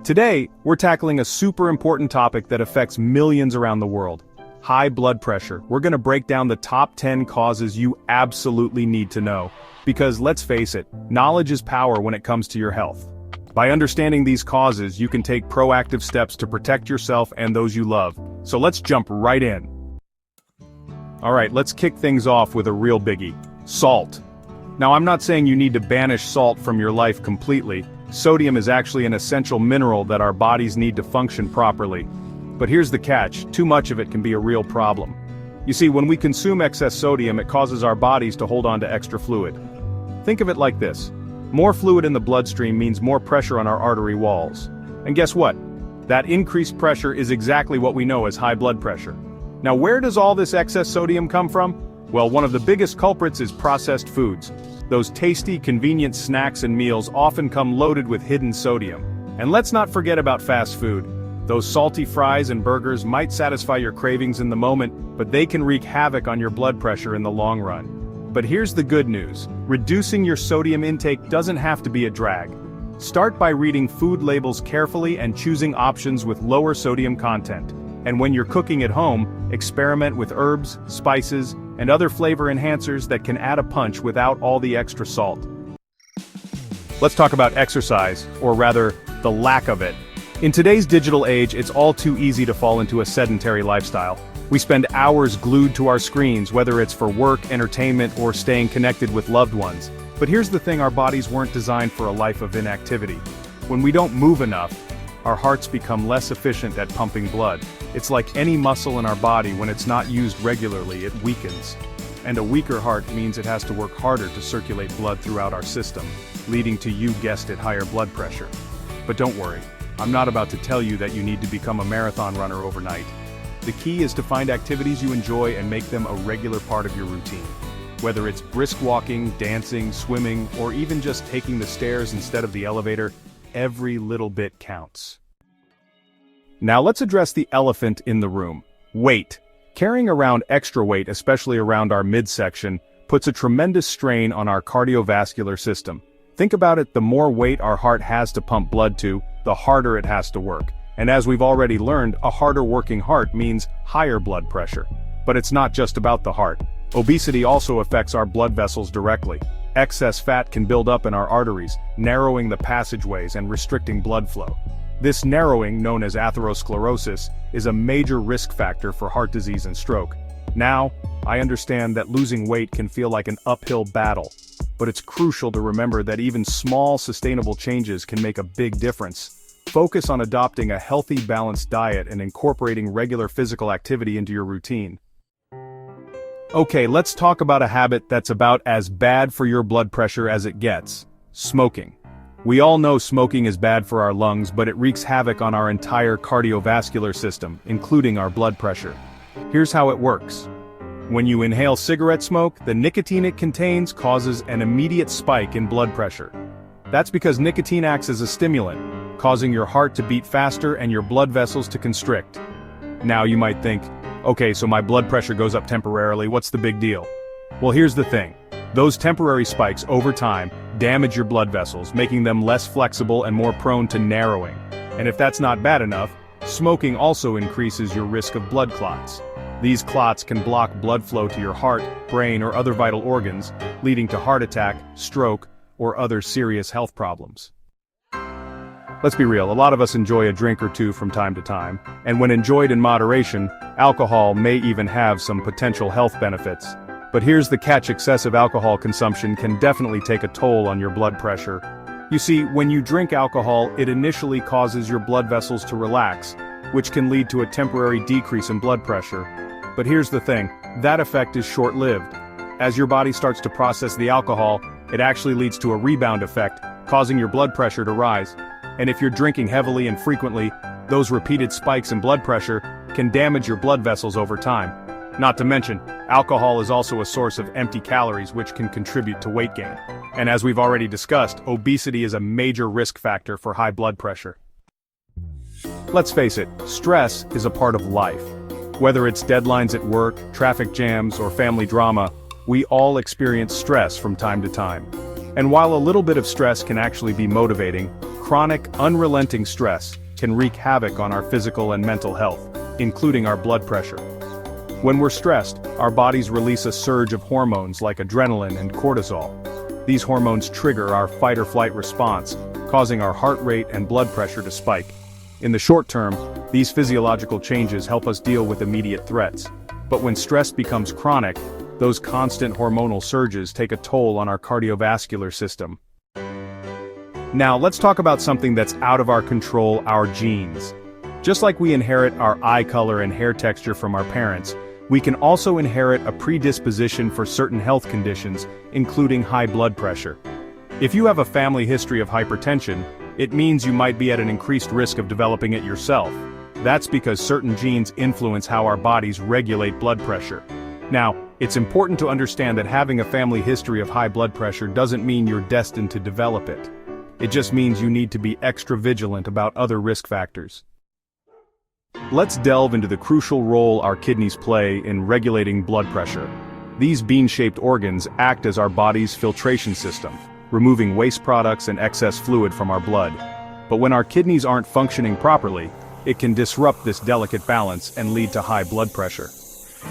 Today, we're tackling a super important topic that affects millions around the world. High blood pressure. We're gonna break down the top 10 causes you absolutely need to know. Because let's face it, knowledge is power when it comes to your health. By understanding these causes, you can take proactive steps to protect yourself and those you love. So let's jump right in. Alright, let's kick things off with a real biggie. Salt. Now, I'm not saying you need to banish salt from your life completely. Sodium is actually an essential mineral that our bodies need to function properly. But here's the catch, too much of it can be a real problem. You see, when we consume excess sodium, it causes our bodies to hold on to extra fluid. Think of it like this. More fluid in the bloodstream means more pressure on our artery walls. And guess what? That increased pressure is exactly what we know as high blood pressure. Now, where does all this excess sodium come from? Well, one of the biggest culprits is processed foods. Those tasty, convenient snacks and meals often come loaded with hidden sodium. And let's not forget about fast food. Those salty fries and burgers might satisfy your cravings in the moment, but they can wreak havoc on your blood pressure in the long run. But here's the good news. Reducing your sodium intake doesn't have to be a drag. Start by reading food labels carefully and choosing options with lower sodium content. And when you're cooking at home, experiment with herbs, spices, and other flavor enhancers that can add a punch without all the extra salt. Let's talk about exercise, or rather, the lack of it. In today's digital age, it's all too easy to fall into a sedentary lifestyle. We spend hours glued to our screens, whether it's for work, entertainment, or staying connected with loved ones. But here's the thing, our bodies weren't designed for a life of inactivity. When we don't move enough, our hearts become less efficient at pumping blood. It's like any muscle in our body, when it's not used regularly, it weakens. And a weaker heart means it has to work harder to circulate blood throughout our system, leading to, you guessed it, higher blood pressure. But don't worry, I'm not about to tell you that you need to become a marathon runner overnight. The key is to find activities you enjoy and make them a regular part of your routine. Whether it's brisk walking, dancing, swimming, or even just taking the stairs instead of the elevator, every little bit counts. Now let's address the elephant in the room. Weight. Carrying around extra weight, especially around our midsection, puts a tremendous strain on our cardiovascular system. Think about it, the more weight our heart has to pump blood to, the harder it has to work. And as we've already learned, a harder working heart means higher blood pressure. But it's not just about the heart. Obesity also affects our blood vessels directly. Excess fat can build up in our arteries, narrowing the passageways and restricting blood flow. This narrowing, known as atherosclerosis, is a major risk factor for heart disease and stroke. Now, I understand that losing weight can feel like an uphill battle, but it's crucial to remember that even small, sustainable changes can make a big difference. Focus on adopting a healthy, balanced diet and incorporating regular physical activity into your routine. Okay, let's talk about a habit that's about as bad for your blood pressure as it gets: smoking. We all know smoking is bad for our lungs, but it wreaks havoc on our entire cardiovascular system, including our blood pressure. Here's how it works. When you inhale cigarette smoke, the nicotine it contains causes an immediate spike in blood pressure. That's because nicotine acts as a stimulant, causing your heart to beat faster and your blood vessels to constrict. Now you might think, okay, so my blood pressure goes up temporarily, what's the big deal? Well, here's the thing. Those temporary spikes over time damage your blood vessels, making them less flexible and more prone to narrowing. And if that's not bad enough, smoking also increases your risk of blood clots. These clots can block blood flow to your heart, brain, or other vital organs, leading to heart attack, stroke, or other serious health problems. Let's be real, a lot of us enjoy a drink or two from time to time, and when enjoyed in moderation, alcohol may even have some potential health benefits. But here's the catch: excessive alcohol consumption can definitely take a toll on your blood pressure. You see, when you drink alcohol, it initially causes your blood vessels to relax, which can lead to a temporary decrease in blood pressure. But here's the thing, that effect is short-lived. As your body starts to process the alcohol, it actually leads to a rebound effect, causing your blood pressure to rise. And if you're drinking heavily and frequently, those repeated spikes in blood pressure can damage your blood vessels over time. Not to mention, alcohol is also a source of empty calories, which can contribute to weight gain. And as we've already discussed, obesity is a major risk factor for high blood pressure. Let's face it, stress is a part of life. Whether it's deadlines at work, traffic jams, or family drama, we all experience stress from time to time. And while a little bit of stress can actually be motivating, chronic, unrelenting stress can wreak havoc on our physical and mental health, including our blood pressure. When we're stressed, our bodies release a surge of hormones like adrenaline and cortisol. These hormones trigger our fight-or-flight response, causing our heart rate and blood pressure to spike. In the short term, these physiological changes help us deal with immediate threats. But when stress becomes chronic, those constant hormonal surges take a toll on our cardiovascular system. Now let's talk about something that's out of our control: our genes. Just like we inherit our eye color and hair texture from our parents, we can also inherit a predisposition for certain health conditions, including high blood pressure. If you have a family history of hypertension, it means you might be at an increased risk of developing it yourself. That's because certain genes influence how our bodies regulate blood pressure. Now, it's important to understand that having a family history of high blood pressure doesn't mean you're destined to develop it. It just means you need to be extra vigilant about other risk factors. Let's delve into the crucial role our kidneys play in regulating blood pressure. These bean-shaped organs act as our body's filtration system, removing waste products and excess fluid from our blood. But when our kidneys aren't functioning properly, it can disrupt this delicate balance and lead to high blood pressure.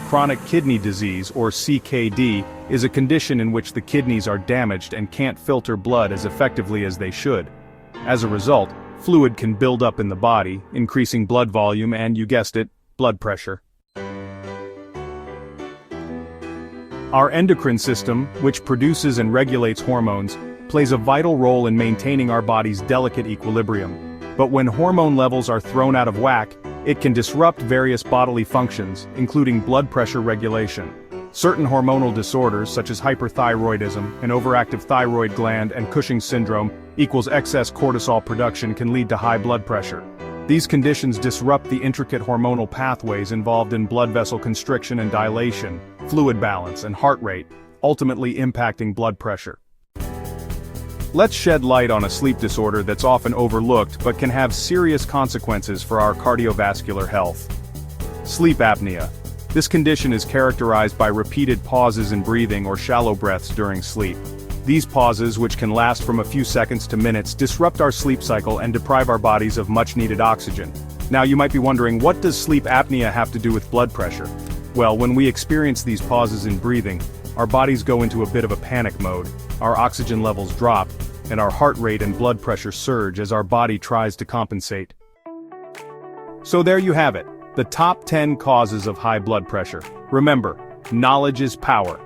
Chronic kidney disease, or CKD, is a condition in which the kidneys are damaged and can't filter blood as effectively as they should. As a result, fluid can build up in the body, increasing blood volume and, you guessed it, blood pressure. Our endocrine system, which produces and regulates hormones, plays a vital role in maintaining our body's delicate equilibrium. But when hormone levels are thrown out of whack, it can disrupt various bodily functions, including blood pressure regulation. Certain hormonal disorders such as hyperthyroidism, an overactive thyroid gland, and Cushing's syndrome equals excess cortisol production can lead to high blood pressure. These conditions disrupt the intricate hormonal pathways involved in blood vessel constriction and dilation, fluid balance, and heart rate, ultimately impacting blood pressure. Let's shed light on a sleep disorder that's often overlooked but can have serious consequences for our cardiovascular health. Sleep apnea. This condition is characterized by repeated pauses in breathing or shallow breaths during sleep. These pauses, which can last from a few seconds to minutes, disrupt our sleep cycle and deprive our bodies of much-needed oxygen. Now you might be wondering, what does sleep apnea have to do with blood pressure? Well, when we experience these pauses in breathing, our bodies go into a bit of a panic mode, our oxygen levels drop, and our heart rate and blood pressure surge as our body tries to compensate. So there you have it, the top 10 causes of high blood pressure. Remember, knowledge is power.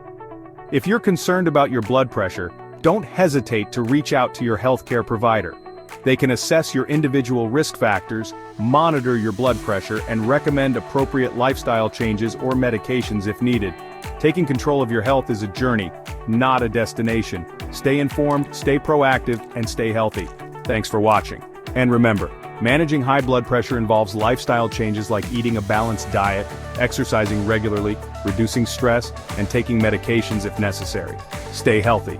If you're concerned about your blood pressure, don't hesitate to reach out to your healthcare provider. They can assess your individual risk factors, monitor your blood pressure, and recommend appropriate lifestyle changes or medications if needed. Taking control of your health is a journey, not a destination. Stay informed, stay proactive, and stay healthy. Thanks for watching. And remember, managing high blood pressure involves lifestyle changes like eating a balanced diet, exercising regularly, reducing stress, and taking medications if necessary. Stay healthy.